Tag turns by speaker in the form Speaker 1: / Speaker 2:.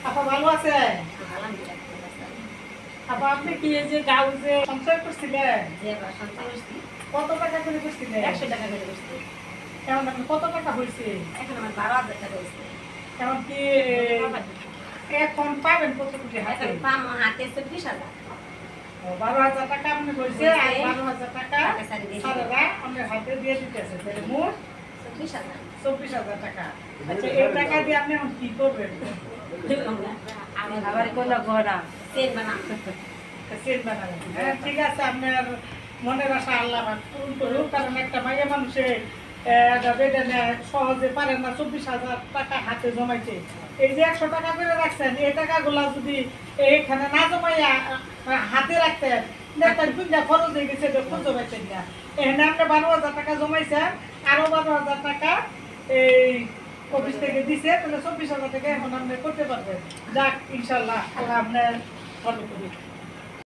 Speaker 1: আপা ভালো আছে? আপা আপনি কি এই যে গাউজে সঞ্চয় করছিলেন? কত টাকা করে করছিলেন?
Speaker 2: 100 টাকা করে করছি।
Speaker 1: এখন আপনার কত টাকা হয়েছে?
Speaker 2: এখন আমার 12,000 টাকা হয়েছে।
Speaker 1: এখন কি এখন পাবেন কত কোটি হাতে?
Speaker 2: এখন পাম হাতে 24,000
Speaker 1: 12,000 টাকা আপনি হয়েছে আর 12,000 টাকা
Speaker 2: টাকা সারি দিয়ে
Speaker 1: সারারা আপনার হাতে দিয়ে দিতেছে তাহলে মোট
Speaker 2: 24,000
Speaker 1: 24,000 টাকা। আচ্ছা এই টাকা দিয়ে আপনি এখন কি করবেন?
Speaker 2: আমি
Speaker 3: আবার কোনো গড়া
Speaker 2: সেট বানাম।
Speaker 1: সেট বানাবেন। হ্যাঁ ঠিক আছে, আপনার মনের আশা আল্লাহ পাক পূরণ করুক। কারণ একটা মাইয়া মানুষে বেডে নেয় সহজে পারে না 24,000 টাকা হাতে জমাইতে। এই যে 100 টাকা করে রাখছেন এই টাকাগুলা যদি এইখানে না জমাইয়া হাতে রাখতেন দেখতেন কোনটা খরচ হয়ে গেছে খুঁজে পাইতেন না। এখানে আপনি 12,000 টাকা জমাইছেন, আরো 12,000 টাকা এই অফিস থেকে দিছে, তাহলে 24,000 টাকা এখন আপনি করতে পারবেন। যাক ইনশাল্লাহ আল্লাহ আপনার ভালো করুক।